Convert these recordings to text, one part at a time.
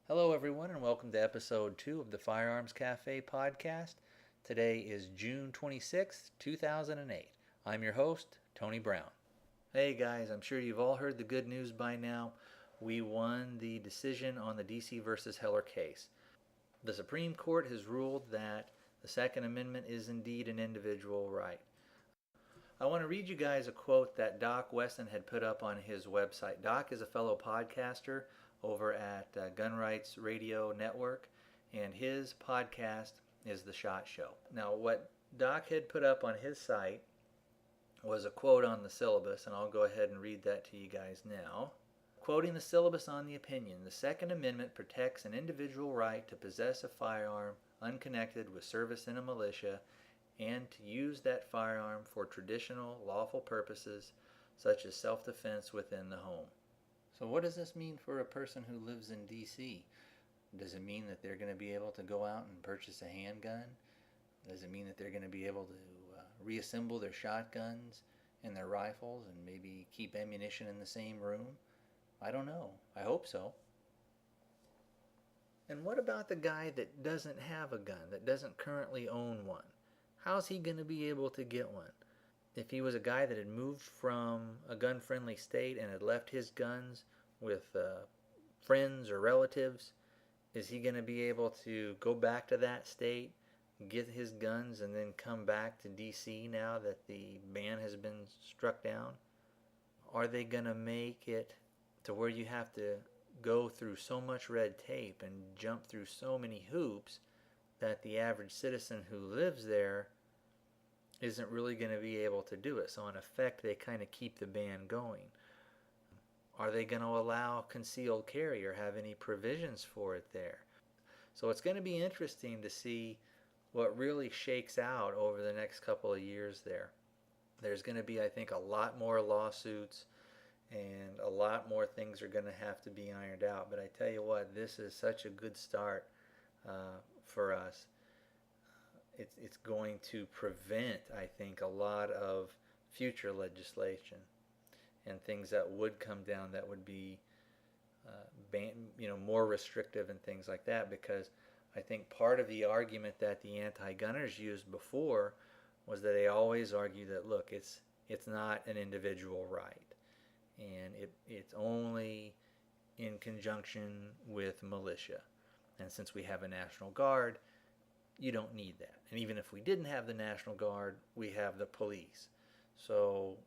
Hello, everyone, and welcome to episode 2 of the Firearms Cafe podcast. Today is June 26th, 2008. I'm your host, Tony Brown. Hey guys, I'm sure you've all heard the good news by now. We won the decision on the DC versus Heller case. The Supreme Court has ruled that the Second Amendment is indeed an individual right. I want to read you guys a quote that Doc Weston had put up on his website. Doc is a fellow podcaster over at Gun Rights Radio Network, and his podcast is The SHOT Show. Now, what Doc had put up on his site was a quote on the syllabus, and I'll go ahead and read that to you guys now. Quoting the syllabus on the opinion, the Second Amendment protects an individual right to possess a firearm unconnected with service in a militia and to use that firearm for traditional, lawful purposes such as self-defense within the home. So what does this mean for a person who lives in D.C.? Does it mean that they're going to be able to go out and purchase a handgun? Does it mean that they're going to be able to reassemble their shotguns and their rifles and maybe keep ammunition in the same room? I don't know. I hope so. And what about the guy that doesn't have a gun, that doesn't currently own one? How's he going to be able to get one? If he was a guy that had moved from a gun-friendly state and had left his guns with friends or relatives, is he going to be able to go back to that state, get his guns, and then come back to D.C. now that the ban has been struck down? Are they going to make it to where you have to go through so much red tape and jump through so many hoops that the average citizen who lives there isn't really going to be able to do it? So in effect, they kind of keep the ban going. Are they going to allow concealed carry or have any provisions for it there? So it's going to be interesting to see what really shakes out over the next couple of years there. There's going to be, I think, a lot more lawsuits and a lot more things are going to have to be ironed out. But I tell you what, this is such a good start for us. It's going to prevent, I think, a lot of future legislation and things that would come down that would be more restrictive and things like that, because I think part of the argument that the anti-gunners used before was that they always argue that, look, it's not an individual right, and it's only in conjunction with militia. And since we have a National Guard, you don't need that. And even if we didn't have the National Guard, we have the police. So,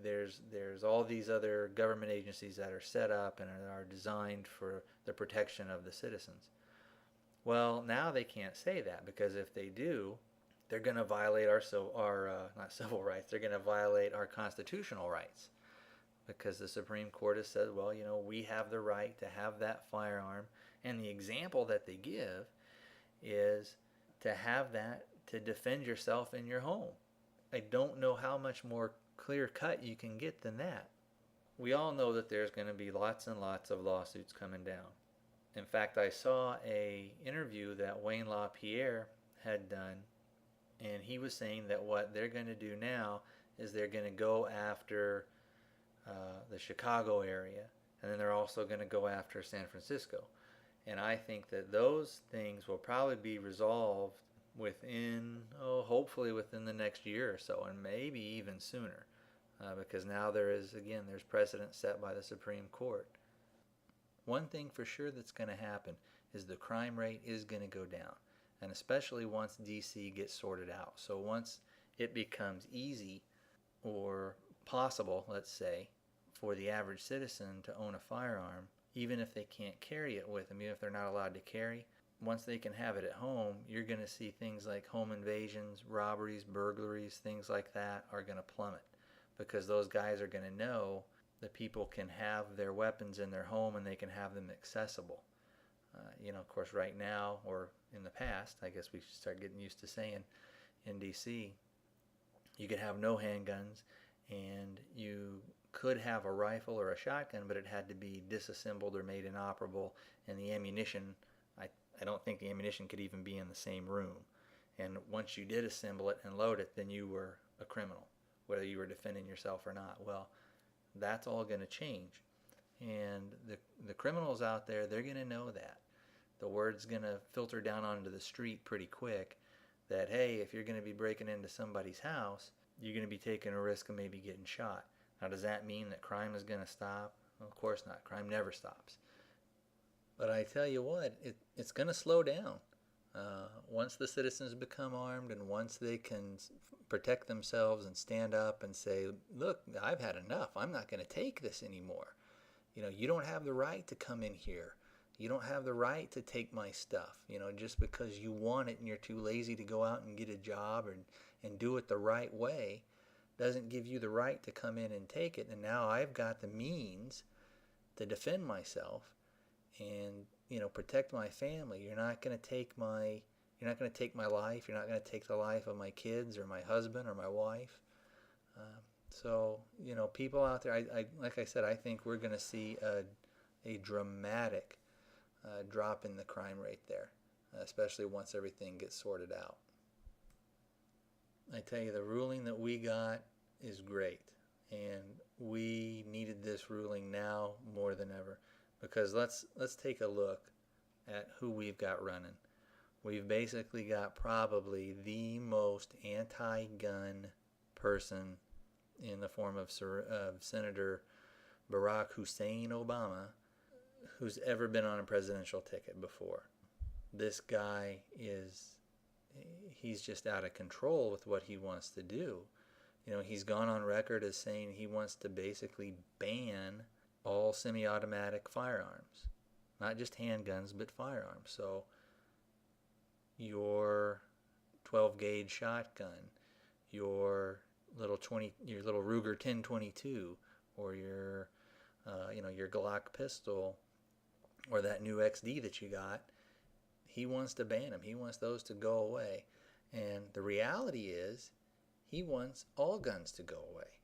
there's all these other government agencies that are set up and are designed for the protection of the citizens. Well, now they can't say that, because if they do, they're going to violate our not civil rights, they're going to violate our constitutional rights. Because the Supreme Court has said, well, we have the right to have that firearm. And the example that they give is to have that to defend yourself in your home. I don't know how much more clear cut you can get than that. We all know that there's going to be lots and lots of lawsuits coming down. In fact, I saw an interview that Wayne LaPierre had done, and he was saying that what they're going to do now is they're going to go after the Chicago area, and then they're also going to go after San Francisco. And I think that those things will probably be resolved within, hopefully within the next year or so, and maybe even sooner, because now there's precedent set by the Supreme Court. One thing for sure that's going to happen is the crime rate is going to go down, and especially once DC gets sorted out. So once it becomes easy or possible, let's say, for the average citizen to own a firearm, even if they can't carry it with them, even if they're not allowed to carry, once they can have it at home, you're going to see things like home invasions, robberies, burglaries, things like that are going to plummet, because those guys are going to know that people can have their weapons in their home and they can have them accessible. Of course, right now, or in the past, I guess we should start getting used to saying, in DC, you could have no handguns, and you could have a rifle or a shotgun, but it had to be disassembled or made inoperable, and the ammunition, I don't think the ammunition could even be in the same room. And once you did assemble it and load it, then you were a criminal, whether you were defending yourself or not. Well, that's all going to change. And the criminals out there, they're going to know that. The word's going to filter down onto the street pretty quick that, hey, if you're going to be breaking into somebody's house, you're going to be taking a risk of maybe getting shot. Now, does that mean that crime is going to stop? Well, of course not. Crime never stops. But I tell you what, it's going to slow down. Once the citizens become armed and once they can protect themselves and stand up and say, look, I've had enough. I'm not going to take this anymore. You don't have the right to come in here. You don't have the right to take my stuff, just because you want it and you're too lazy to go out and get a job and do it the right way doesn't give you the right to come in and take it. And now I've got the means to defend myself and, protect my family. You're not going to take my life. You're not going to take the life of my kids or my husband or my wife. So, people out there, like I said, I think we're going to see a dramatic drop in the crime rate there, especially once everything gets sorted out. I tell you, the ruling that we got is great, and we needed this ruling now more than ever, because let's take a look at who we've got running. We've basically got probably the most anti-gun person in the form of Senator Barack Hussein Obama, who's ever been on a presidential ticket before. This guy he's just out of control with what he wants to do. He's gone on record as saying he wants to basically ban all semi-automatic firearms. Not just handguns, but firearms. So your 12-gauge shotgun, your little Ruger 1022, or your Glock pistol, or that new XD that you got, he wants to ban them. He wants those to go away. And the reality is, he wants all guns to go away.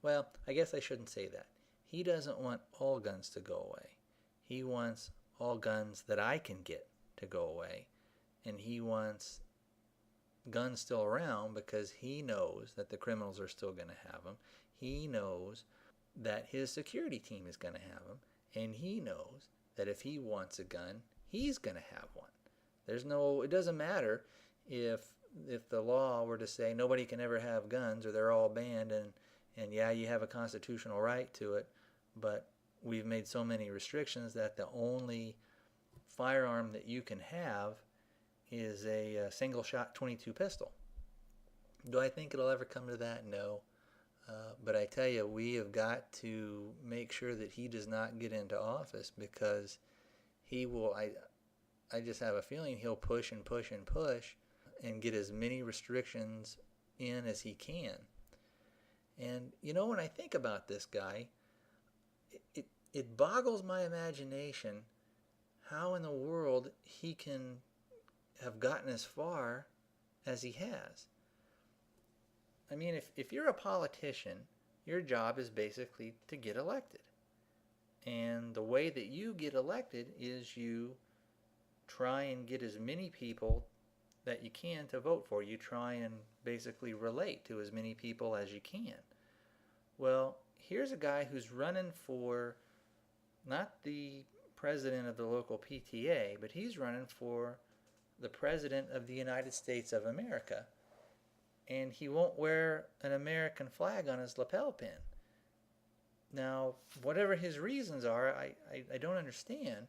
Well, I guess I shouldn't say that. He doesn't want all guns to go away. He wants all guns that I can get to go away. And he wants guns still around because he knows that the criminals are still going to have them. He knows that his security team is going to have them. And he knows that if he wants a gun, he's going to have one. It doesn't matter if the law were to say nobody can ever have guns or they're all banned, and yeah, you have a constitutional right to it, but we've made so many restrictions that the only firearm that you can have is a single shot 22 pistol. Do I think it'll ever come to that? No. But I tell you, we have got to make sure that he does not get into office, because he will, I just have a feeling he'll push and push and push and get as many restrictions in as he can. And when I think about this guy, it boggles my imagination how in the world he can have gotten as far as he has. I mean, if you're a politician, your job is basically to get elected. And the way that you get elected is you try and get as many people that you can to vote for. You try and basically relate to as many people as you can. Well, here's a guy who's running for not the president of the local PTA, but he's running for the president of the United States of America. And he won't wear an American flag on his lapel pin. Now, whatever his reasons are, I don't understand.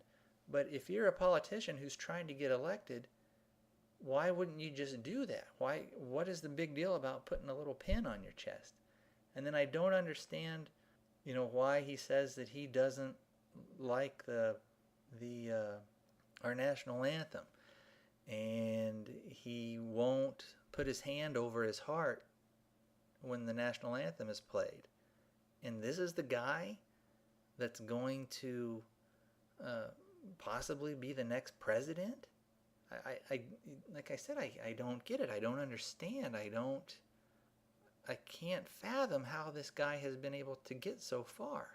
But if you're a politician who's trying to get elected, why wouldn't you just do that? What is the big deal about putting a little pin on your chest? And then I don't understand, why he says that he doesn't like our national anthem, and he won't put his hand over his heart when the national anthem is played. And this is the guy that's going to possibly be the next president? I like I said, I don't get it. I don't understand. I can't fathom how this guy has been able to get so far.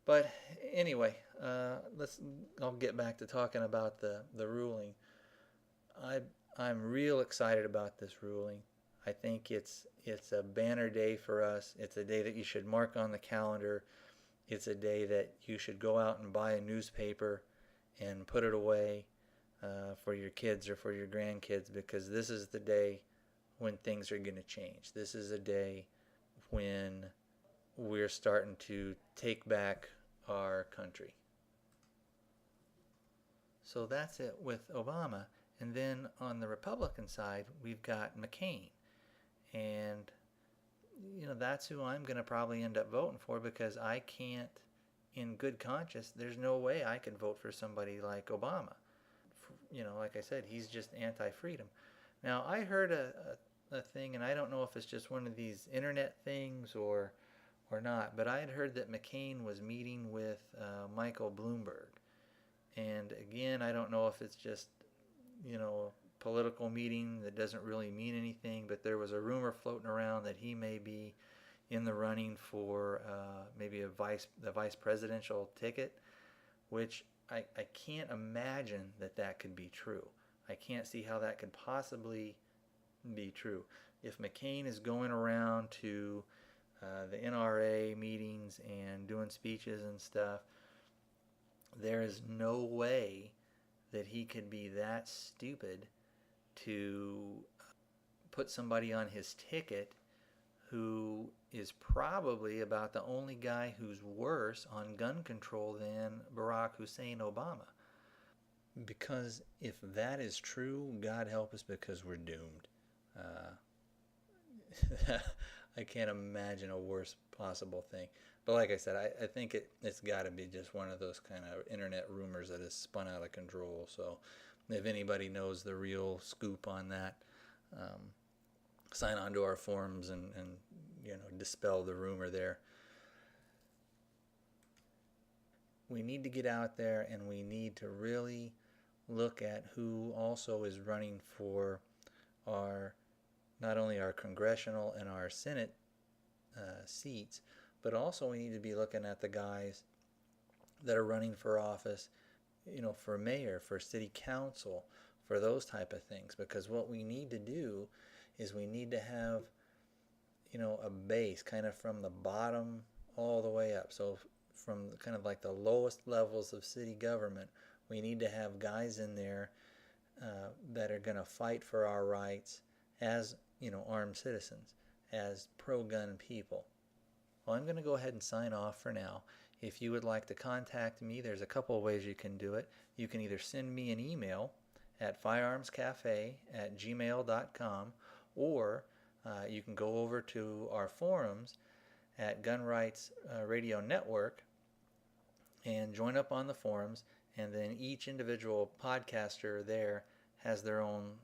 But anyway, I'll get back to talking about the ruling. I'm real excited about this ruling. I think it's a banner day for us. It's a day that you should mark on the calendar. It's a day that you should go out and buy a newspaper and put it away for your kids or for your grandkids, because this is the day when things are going to change. This is a day when we're starting to take back our country. So that's it with Obama. And then on the Republican side, we've got McCain. And, that's who I'm going to probably end up voting for, because I can't, in good conscience, there's no way I could vote for somebody like Obama. Like I said, he's just anti-freedom. Now, I heard a thing, and I don't know if it's just one of these internet things or not, but I had heard that McCain was meeting with Michael Bloomberg. And again, I don't know if it's just, a political meeting that doesn't really mean anything, but there was a rumor floating around that he may be in the running for maybe the vice presidential ticket, which I can't imagine that could be true. I can't see how that could possibly be true. If McCain is going around to the NRA meetings and doing speeches and stuff, there is no way that he could be that stupid to put somebody on his ticket who is probably about the only guy who's worse on gun control than Barack Hussein Obama. Because if that is true, God help us, because we're doomed. I can't imagine a worse possible thing. But like I said, I think it's got to be just one of those kind of internet rumors that has spun out of control. So if anybody knows the real scoop on that, sign on to our forums and dispel the rumor there. We need to get out there, and we need to really look at who also is running for not only our congressional and our Senate seats, but also we need to be looking at the guys that are running for office, for mayor, for city council, for those type of things. Because what we need to do is we need to have, a base kind of from the bottom all the way up. So from kind of like the lowest levels of city government, we need to have guys in there that are going to fight for our rights as, armed citizens, as pro-gun people. Well, I'm going to go ahead and sign off for now. If you would like to contact me, there's a couple of ways you can do it. You can either send me an email at firearmscafe@gmail.com, or you can go over to our forums at Gun Rights Radio Network and join up on the forums, and then each individual podcaster there has their own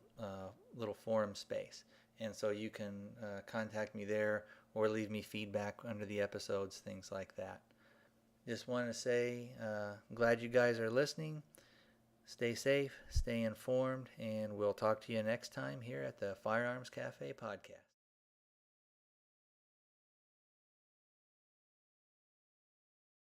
little forum space. And so you can contact me there or leave me feedback under the episodes, things like that. Just want to say, glad you guys are listening. Stay safe, stay informed, and we'll talk to you next time here at the Firearms Cafe podcast.